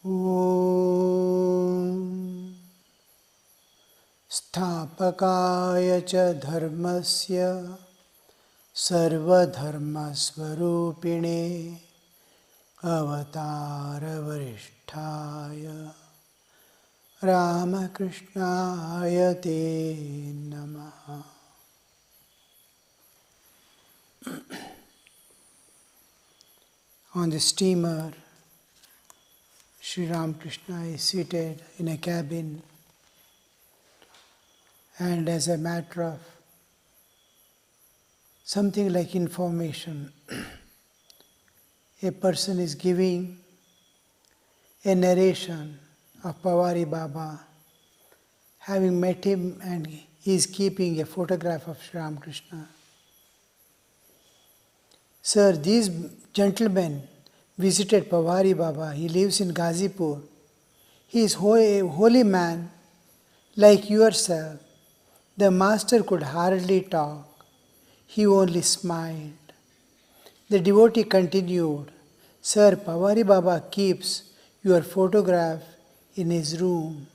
Om Sthapakaya cha dharmasya sarvadharmasvarupine avatara varishtaya Ramakrishna te namaha. On the steamer, Sri Ramakrishna is seated in a cabin, and as a matter of something like information, a person is giving a narration of Pavari Baba, having met him, and he is keeping a photograph of Sri Ramakrishna. Sir, these gentlemen visited Pavari Baba. He lives in Ghazipur. He is a holy man like yourself. The master could hardly talk. He only smiled. The devotee continued, Sir, Pavari Baba keeps your photograph in his room.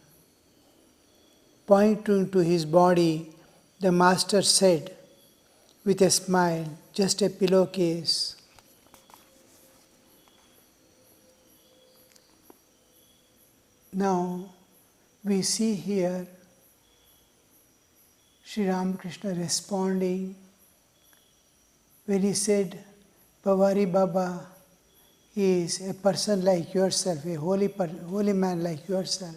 Pointing to his body, the master said with a smile, just a pillowcase. Now we see here Sri Ramakrishna responding when he said, Pavari Baba is a person like yourself, a holy man like yourself.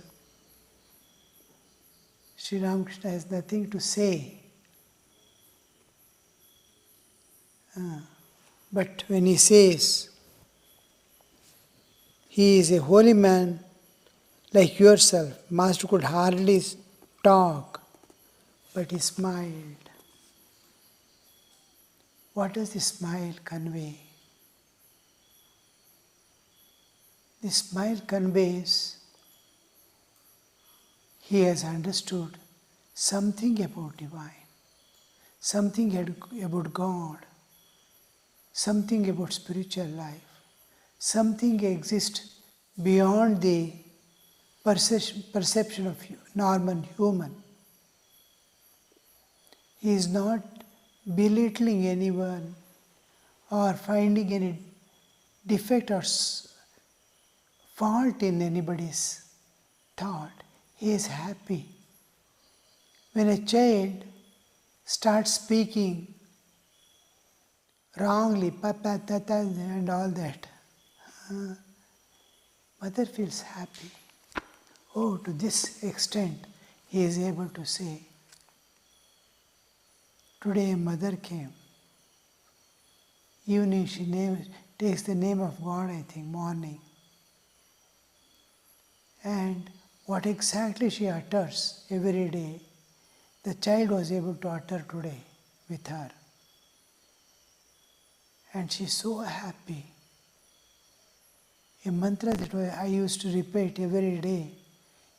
Sri Ramakrishna has nothing to say. But when he says, he is a holy man like yourself, Master could hardly talk, but he smiled. What does the smile convey? The smile conveys he has understood something about divine, something about God, something about spiritual life, something exists beyond the perception of normal human. He is not belittling anyone or finding any defect or fault in anybody's thought. He is happy. When a child starts speaking wrongly, papa, tata, and all that, mother feels happy. Oh, to this extent, he is able to say. Today a mother came. Evening she takes the name of God, I think, morning. And what exactly she utters every day, the child was able to utter today with her. And she is so happy. A mantra that I used to repeat every day,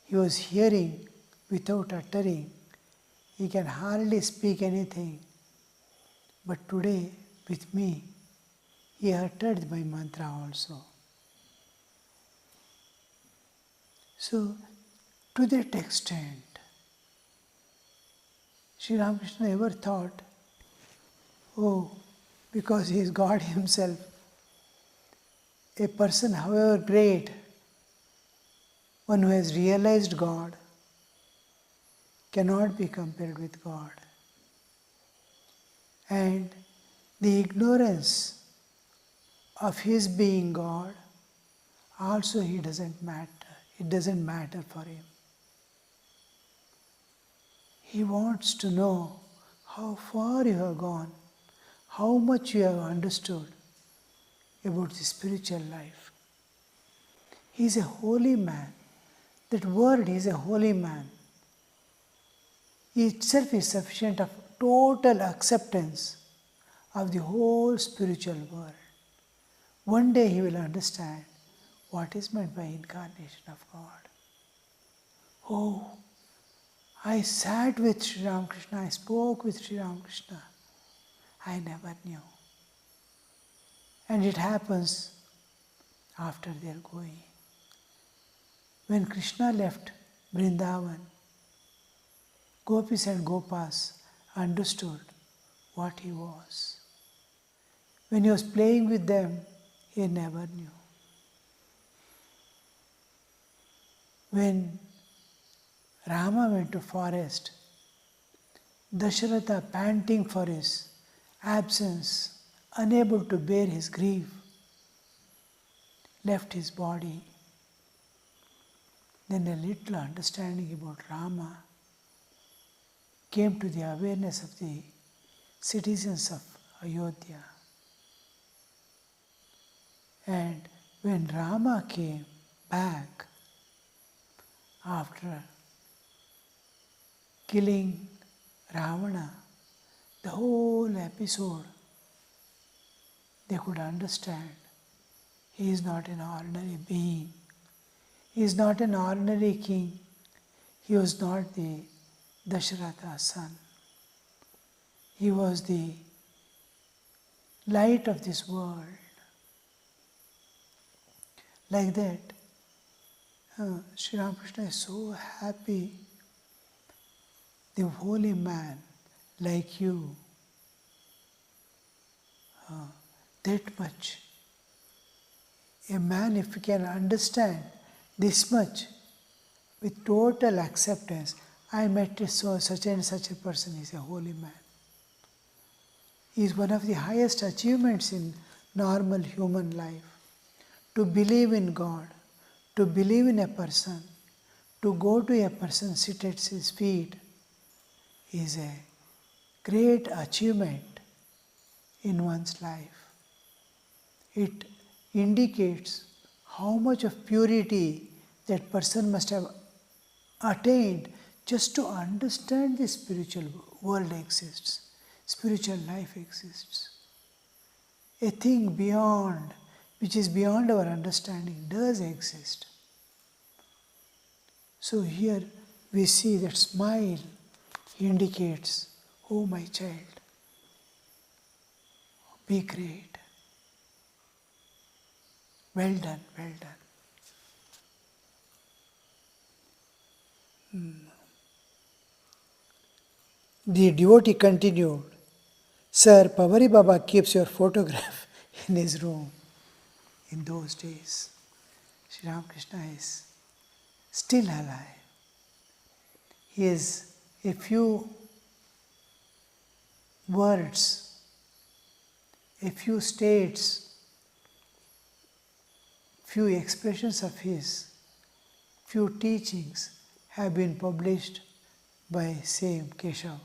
he was hearing without uttering. He can hardly speak anything. But today, with me, he uttered my mantra also. So, to that extent, Sri Ramakrishna ever thought, oh, because he is God himself, a person however great, one who has realized God, cannot be compared with God. And the ignorance of his being God, also it doesn't matter for him. He wants to know how far you have gone, how much you have understood about the spiritual life. He is a holy man. That word, he is a holy man, itself is sufficient of total acceptance of the whole spiritual world. One day he will understand what is meant by incarnation of God. Oh, I sat with Sri Ramakrishna, I spoke with Sri Ramakrishna. I never knew. And it happens after their going. When Krishna left Vrindavan, Gopis and Gopas understood what he was. When he was playing with them, he never knew. When Rama went to forest, Dasharatha, panting for his absence, unable to bear his grief, left his body. Then a little understanding about Rama came to the awareness of the citizens of Ayodhya. And when Rama came back after killing Ravana, the whole episode, they could understand he is not an ordinary being. He is not an ordinary king. He was not the Dasharatha's son. He was the light of this world. Like that, Sri Ramakrishna is so happy. The holy man like you, that much. A man, if he can understand this much with total acceptance, I met such and such a person, he is a holy man. He is one of the highest achievements in normal human life. To believe in God, to believe in a person, to go to a person, sit at his feet, is a great achievement in one's life. It indicates how much of purity that person must have attained just to understand the spiritual world exists, spiritual life exists. A thing beyond, which is beyond our understanding, does exist. So here we see that smile indicates, oh my child, be great. Well done, well done. The devotee continued, Sir, Pavari Baba keeps your photograph in his room. In those days, Sri Ramakrishna is still alive. He is a few words, a few states, few expressions of his, few teachings have been published by same Keshab.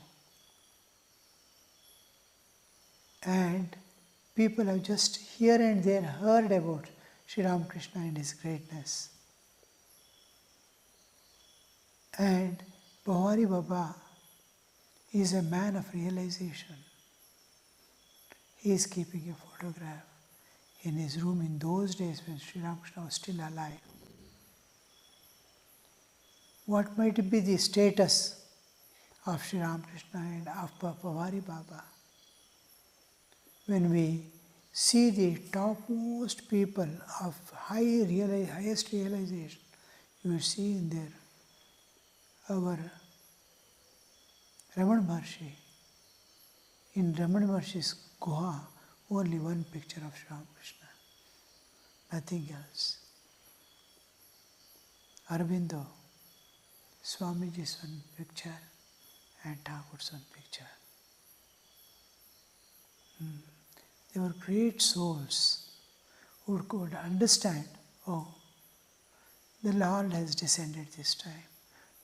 And people have just here and there heard about Sri Ramakrishna and his greatness. And Pavari Baba is a man of realization. He is keeping a photograph in his room in those days when Sri Ramakrishna was still alive. What might be the status of Sri Ramakrishna and of Pavari Baba? When we see the topmost people of highest realization, you will see in there our Ramana Maharshi. In Ramana Maharshi's Guha, only one picture of Sri Ramakrishna, nothing else. Aurobindo, Swamiji's one picture and Thakur's one picture. They were great souls who could understand, oh, the Lord has descended this time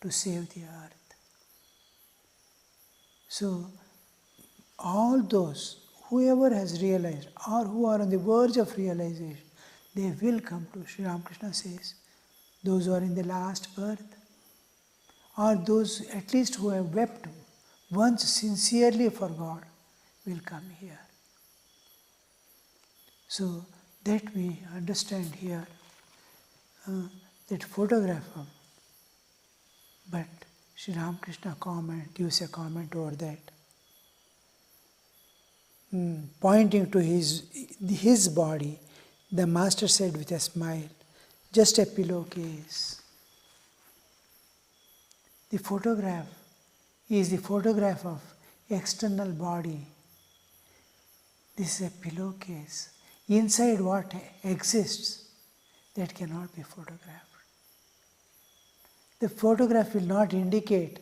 to save the earth. So, all those, whoever has realized or who are on the verge of realization, they will come to, Sri Ramakrishna says, those who are in the last birth, or those at least who have wept once sincerely for God, will come here. So that we understand here that photograph of, but Sri Ramakrishna gives a comment over that. Pointing to his body, the master said with a smile, just a pillowcase, The photograph is the photograph of external body. This is a pillowcase. Inside what exists, that cannot be photographed. The photograph will not indicate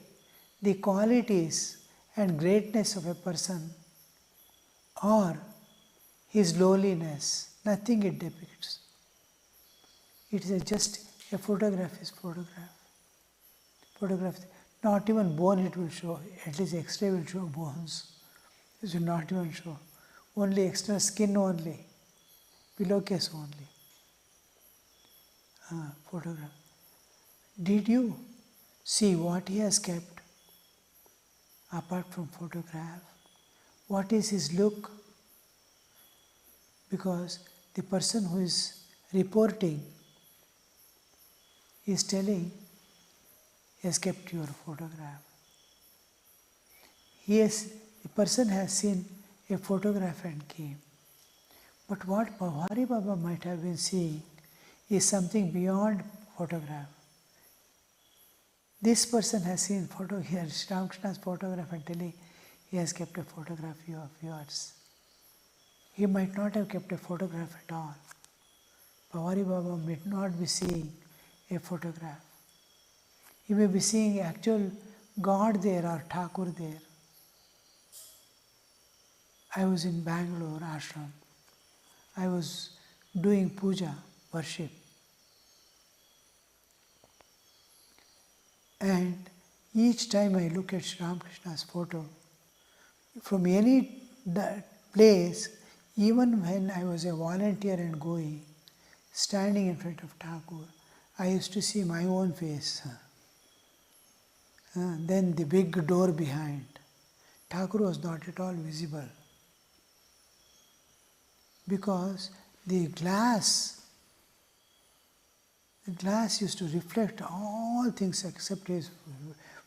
the qualities and greatness of a person or his lowliness. Nothing it depicts. It is just a photograph is photograph. Photograph, not even bone it will show. At least X-ray will show bones. It will not even show. Only external skin only. Pillowcase only. Photograph. Did you see what he has kept apart from photograph? What is his look? Because the person who is reporting is telling he has kept your photograph. The person has seen a photograph and came. But what Pavari Baba might have been seeing is something beyond photograph. This person has seen here Ramakrishna's photograph and telling he has kept a photograph of yours. He might not have kept a photograph at all. Pavari Baba might not be seeing a photograph. He may be seeing actual God there or Thakur there. I was in Bangalore ashram. I was doing puja, worship. And each time I look at Sri Ramakrishna's photo, from any place, even when I was a volunteer and going, standing in front of Thakur, I used to see my own face. Then the big door behind. Thakur was not at all visible. Because the glass used to reflect all things except his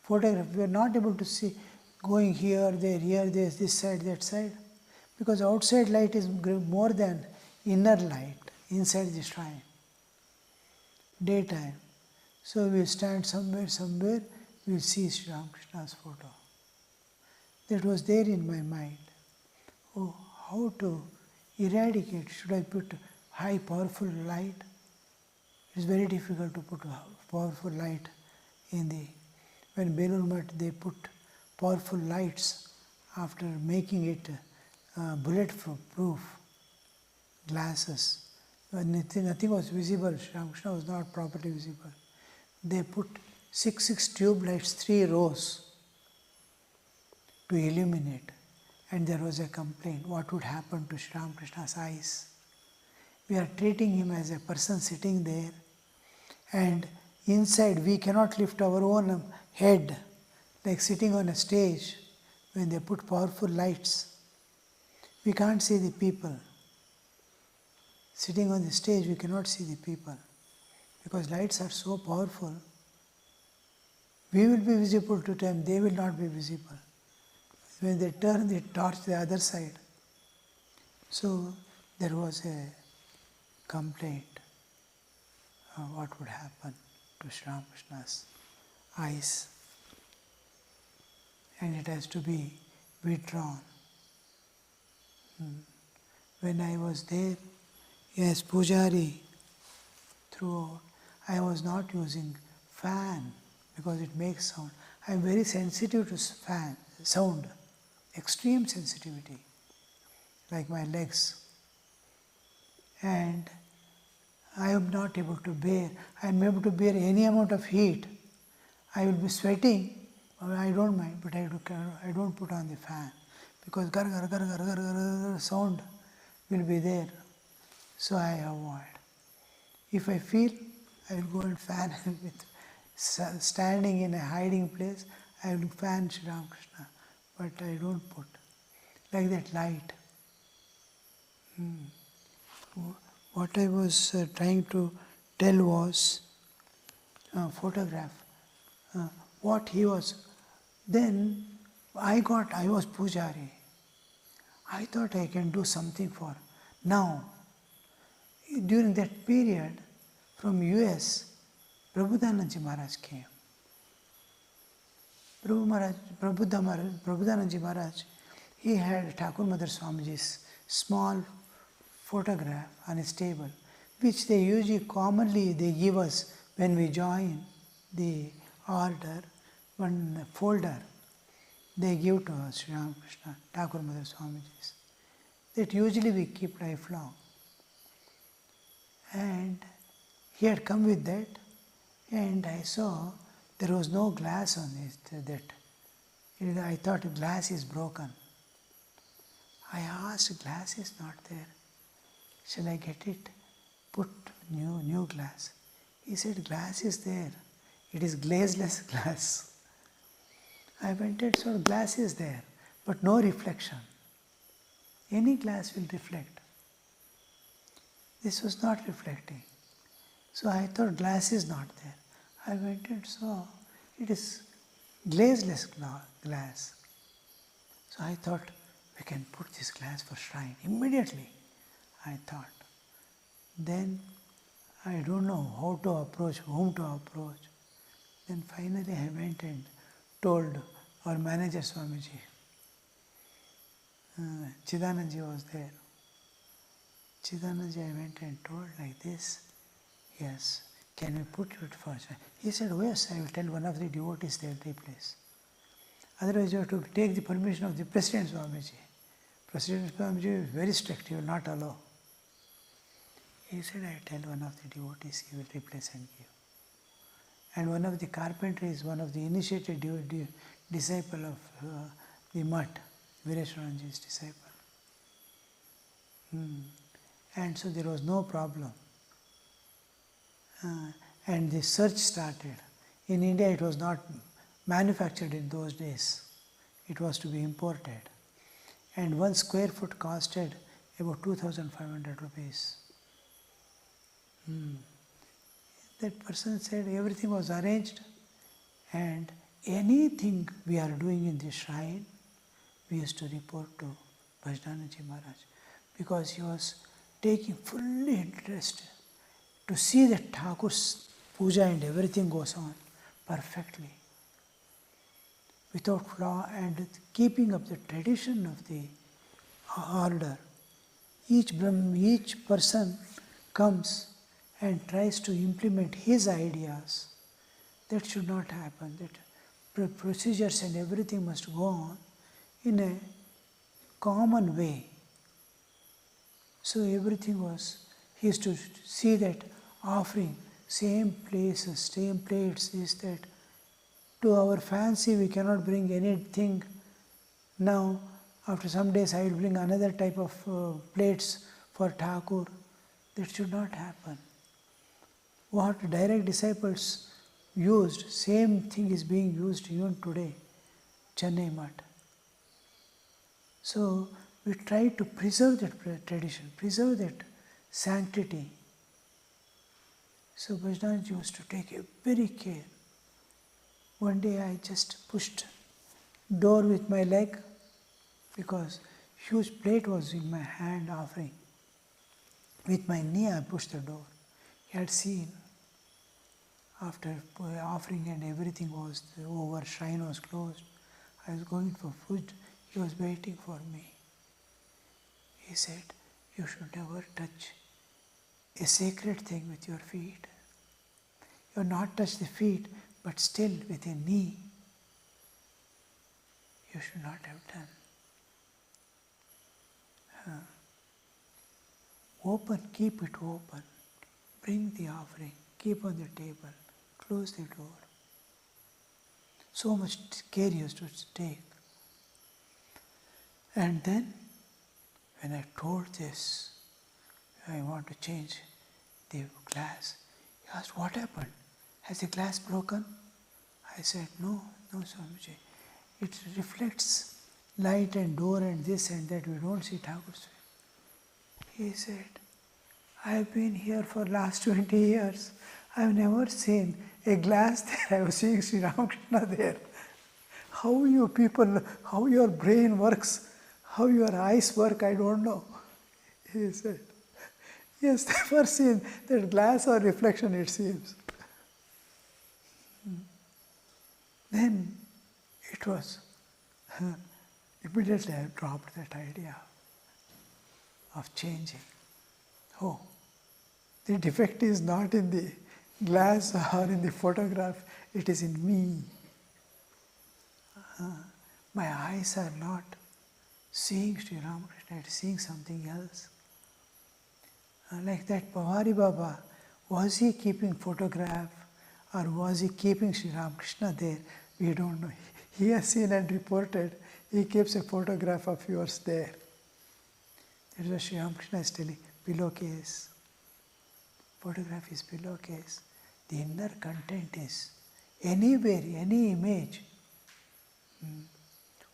photograph. We are not able to see going here, there, this side, that side. Because outside light is more than inner light inside the shrine. Daytime. So we stand somewhere, we will see Sri Ramakrishna's photo. That was there in my mind. Oh, how to eradicate? Should I put high powerful light? It is very difficult to put powerful light when Belur Math they put powerful lights after making it bullet-proof glasses. When nothing was visible, Sri Ramakrishna was not properly visible. They put six tube lights, 3 rows to illuminate. And there was a complaint, what would happen to Sri Ramakrishna's eyes? We are treating him as a person sitting there, and inside we cannot lift our own head, like sitting on a stage when they put powerful lights. We can't see the people. Sitting on the stage, we cannot see the people because lights are so powerful. We will be visible to them, they will not be visible. When they turn the torch the other side. So there was a complaint of what would happen to Sri Ramakrishna's eyes. And it has to be withdrawn. When I was there as Pujari throughout, I was not using fan because it makes sound. I am very sensitive to sound, extreme sensitivity, like my legs. And I am not able to bear, I am able to bear any amount of heat. I will be sweating, I don't mind, but I don't put on the fan because gar gar gar gar gar gar sound will be there. So I avoid. If I feel, I will go and fan with standing in a hiding place, I will fan Sri Ramakrishna, but I don't put like that light. What I was trying to tell was photograph. What he was. Then I was Pujari. I thought I can do something for. Now, during that period, from US, Prabhudanandaji Maharaj came. Prabhudananji Maharaj, he had Thakur Mother Swamiji's small photograph on his table, which they usually commonly they give us when we join the order, one folder they give to us, Sri Ramakrishna, Thakur Mother Swamiji's. That usually we keep lifelong. And he had come with that, and I saw there was no glass on it. I thought glass is broken. I asked, glass is not there. Shall I get it? Put new glass. He said, glass is there. It is glazeless glass. I went and saw glass is there, but no reflection. Any glass will reflect. This was not reflecting. So I thought glass is not there. I went and saw it is glazeless glass. So I thought we can put this glass for shrine. Immediately I thought. Then I don't know how to approach, whom to approach. Then finally I went and told our manager Swamiji. Chidananji was there. Chidananji, I went and told like this. Yes, can we put it first? He said, oh yes, I will tell one of the devotees they will replace. Otherwise you have to take the permission of the President Swamiji. President Swamiji is very strict, he will not allow. He said, I will tell one of the devotees, he will replace and give. And one of the carpenters, one of the initiated disciple of the Mutt, Vinayakanandaji's disciple. And so there was no problem. And the search started. In India it was not manufactured in those days. It was to be imported. And 1 square foot costed about 2,500 rupees. That person said everything was arranged, and anything we are doing in the shrine, we used to report to Bhajnanaji Maharaj, because he was taking full interest to see that Thakur's puja and everything goes on perfectly, without flaw, and keeping up the tradition of the order. Each person comes and tries to implement his ideas. That should not happen. That procedures and everything must go on in a common way. So everything was, he used to see that offering, same places, same plates, this, that. To our fancy, we cannot bring anything. Now, after some days, I will bring another type of plates for Thakur. That should not happen. What direct disciples used, same thing is being used even today, Chennai Mutt. So we try to preserve that tradition, preserve that sanctity. So Bhajnanaji used to take a very care. One day I just pushed door with my leg because huge plate was in my hand offering. With my knee I pushed the door. He had seen, after offering and everything was over, shrine was closed, I was going for food, he was waiting for me. He said, you should never touch a sacred thing with your feet. You have not touched the feet, but still with a knee, you should not have done. Open, keep it open. Bring the offering, keep on the table, close the door. So much care you used to take. And then, when I told this, I want to change the glass, he asked, what happened? Has the glass broken? I said, no, Swamiji. It reflects light and door and this and that. We don't see Thakur's face. He said, I've been here for last 20 years. I've never seen a glass there. I was seeing Sri Ramakrishna there. How you people, how your brain works, how your eyes work, I don't know. He said, yes, never seen that glass or reflection, it seems. Then it was, immediately I dropped that idea of changing. Oh, the defect is not in the glass or in the photograph, it is in me. My eyes are not seeing Sri Ramakrishna, it is seeing something else. Like that Pavari Baba, was he keeping photograph or was he keeping Sri Ramakrishna there? We don't know. He has seen and reported, he keeps a photograph of yours there. That is what Sri Ramakrishna is telling, pillowcase. Photograph is pillowcase. The inner content is anywhere, any image.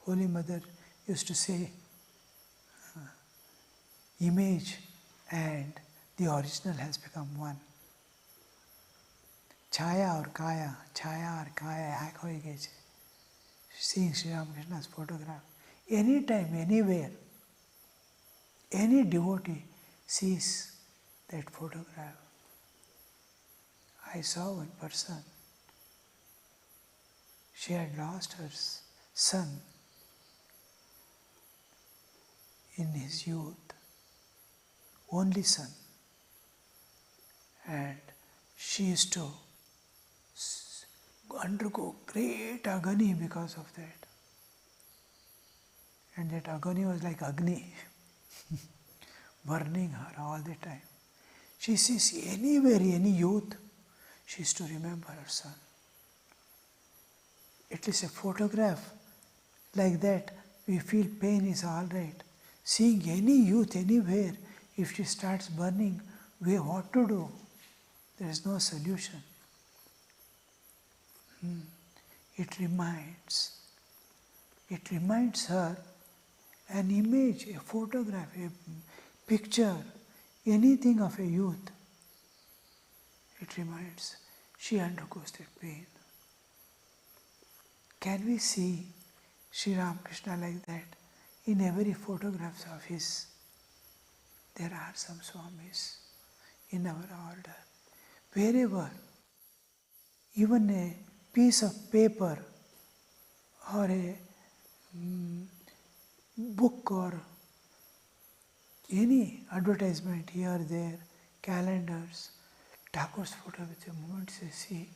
Holy Mother used to say, image and the original has become one. Chaya or kaya ek hoye gaye. Seeing Sri Ramakrishna's photograph, anytime, anywhere, any devotee sees that photograph. I saw one person, she had lost her son in his youth, only son, and she used to undergo great agony because of that. And that agony was like Agni, burning her all the time. She sees anywhere, any youth, she used to remember her son. At least a photograph like that, we feel pain is all right. Seeing any youth anywhere, if she starts burning, we have what to do? There is no solution. It reminds her an image, a photograph, a picture, anything of a youth. It reminds, she undergoes that pain. Can we see Sri Ramakrishna like that in every photograph of his? There are some Swamis in our order. Wherever, even a piece of paper or a book or any advertisement here, there, calendars, Thakur's photo with the moment they see,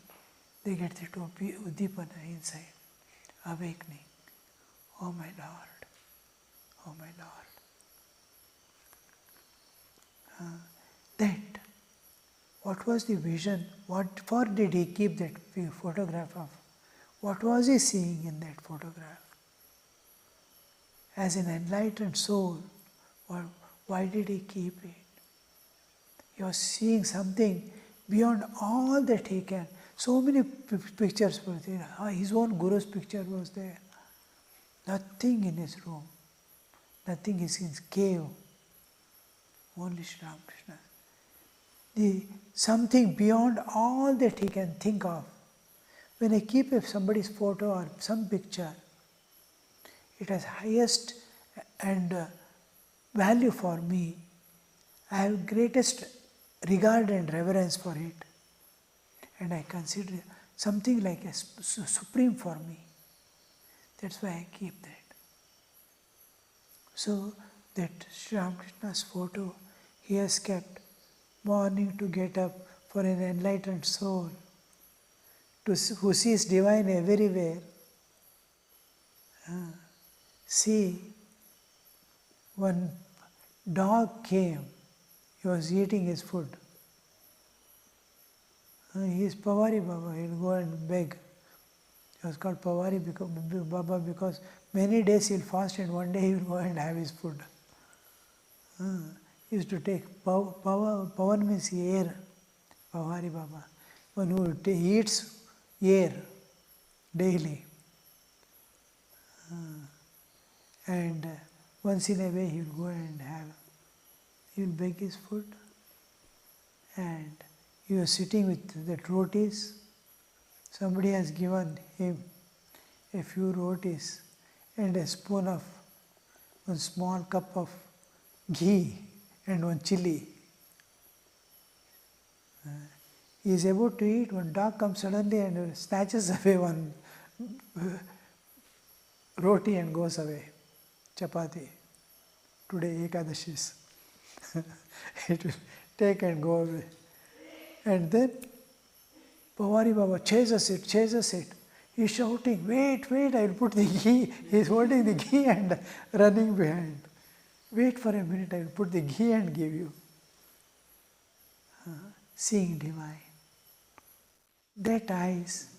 they get the Uddipana inside, awakening. Oh my Lord, oh my Lord. That, what was the vision? What for did he keep that photograph of? What was he seeing in that photograph? As an enlightened soul, why did he keep it? He was seeing something beyond all that he can. So many pictures were there. His own Guru's picture was there. Nothing in his room. Nothing is in his cave. Only Sri Ramakrishna. Something beyond all that he can think of. When I keep somebody's photo or some picture, it has highest and value for me. I have greatest regard and reverence for it. And I consider something like a supreme for me. That's why I keep that. So that Sri Ramakrishna's photo he has kept morning to get up for an enlightened soul who sees divine everywhere. See, one dog came, he was eating his food. He is Pavari Baba, he will go and beg. He was called Pavari Baba because many days he will fast and one day he will go and have his food. He used to take power means air, Pavari Baba. One who eats air daily. And once in a way he will go and he will beg his food. And he was sitting with the rotis. Somebody has given him a few rotis and a spoon of one small cup of ghee and one chili. He is about to eat, one dog comes suddenly and snatches away one roti and goes away. Chapati. Today Ekadashis. It will take and go away. And then Pavari Baba chases it. He's shouting, wait, I will put the ghee. He's holding the ghee and running behind. Wait for a minute, I will put the ghee and give you. Seeing divine. That eyes,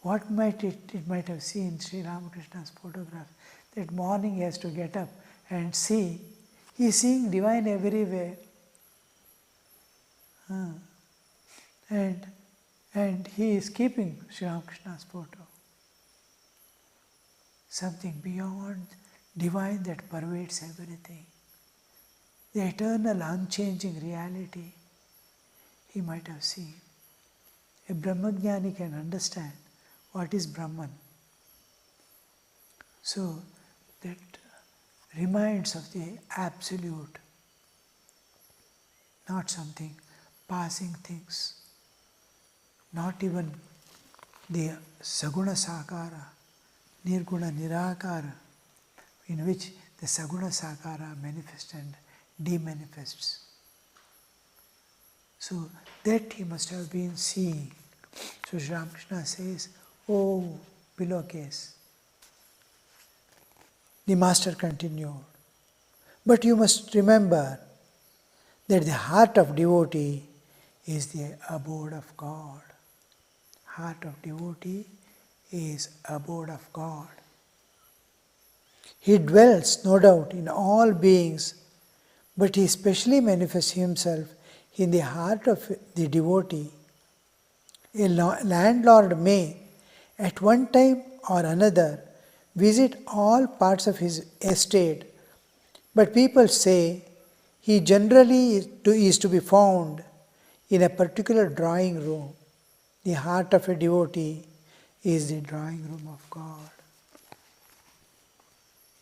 what might it might have seen Sri Ramakrishna's photograph. That morning he has to get up and see. He is seeing divine everywhere. And he is keeping Sri Ramakrishna's photo. Something beyond divine that pervades everything. The eternal, unchanging reality he might have seen. A Brahmajnani can understand what is Brahman. So that reminds of the absolute, not something passing things, not even the Saguna Sakara, Nirguna Nirakara, in which the Saguna Sakara manifests and demanifests. So that he must have been seeing. So Sri Ramakrishna says, oh, pillowcase. The master continued, but you must remember that the heart of devotee is the abode of God. Heart of devotee is abode of God. He dwells, no doubt, in all beings, but he specially manifests himself in the heart of the devotee. A landlord may, at one time or another, visit all parts of his estate, but people say he generally is to be found in a particular drawing room. The heart of a devotee is the drawing room of God.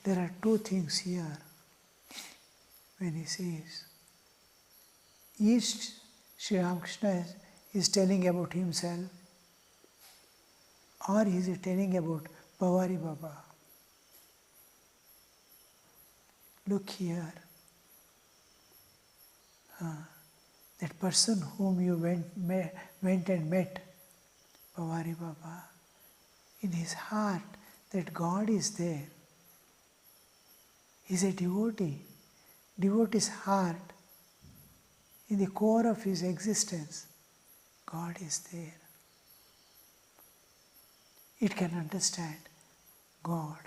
There are two things here when he says, each Sri Ramakrishna is telling about himself, or is he telling about Pavari Baba? Look here. That person whom you went and met, Pavari Baba, in his heart that God is there. He is a devotee. Devotee's heart, in the core of his existence, God is there. It can understand God.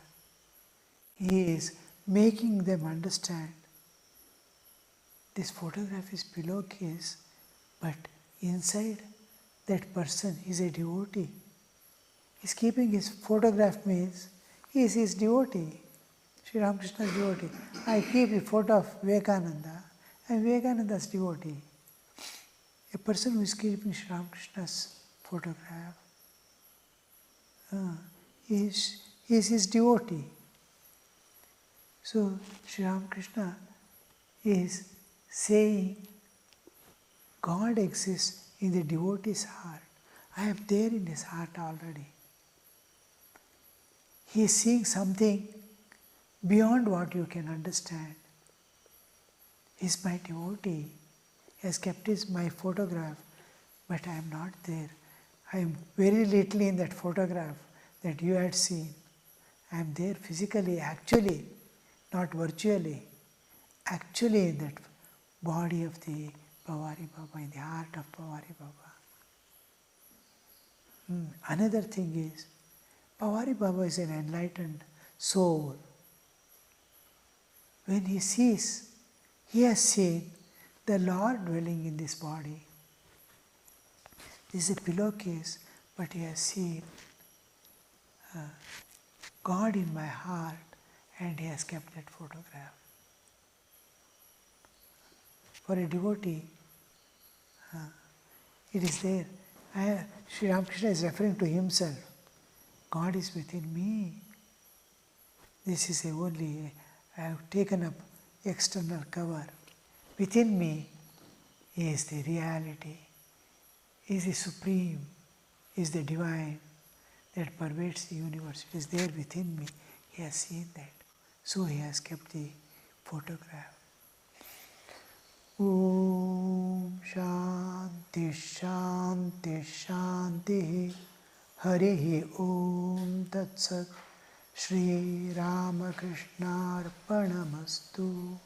He is making them understand. This photograph is pillowcase, but inside that person is a devotee. He's keeping his photograph means he is his devotee, Sri Ramakrishna's devotee. I keep a photo of Vivekananda, I am Vivekananda's devotee. A person who is keeping Sri Ramakrishna's photograph is his devotee. So Sri Ramakrishna is saying God exists in the devotee's heart. I am there in his heart already. He is seeing something beyond what you can understand. He is my devotee. He has kept my photograph, but I am not there. I am very little in that photograph that you had seen. I am there physically, actually, not virtually, actually in that body of the Pavari Baba, in the heart of Pavari Baba. Another thing is, Pavari Baba is an enlightened soul. When he sees, he has seen the Lord dwelling in this body. This is a pillowcase, but he has seen God in my heart, and he has kept that photograph. For a devotee, it is there. Sri Ramakrishna is referring to himself. God is within me. This is only, I have taken up external cover. Within me is the reality, is the supreme, is the divine that pervades the universe. It is there within me. He has seen that. So he has kept the photograph. Om Shanti Shanti Shanti Harihi Om Tat Sat Shri Ramakrishna Arpanamastu.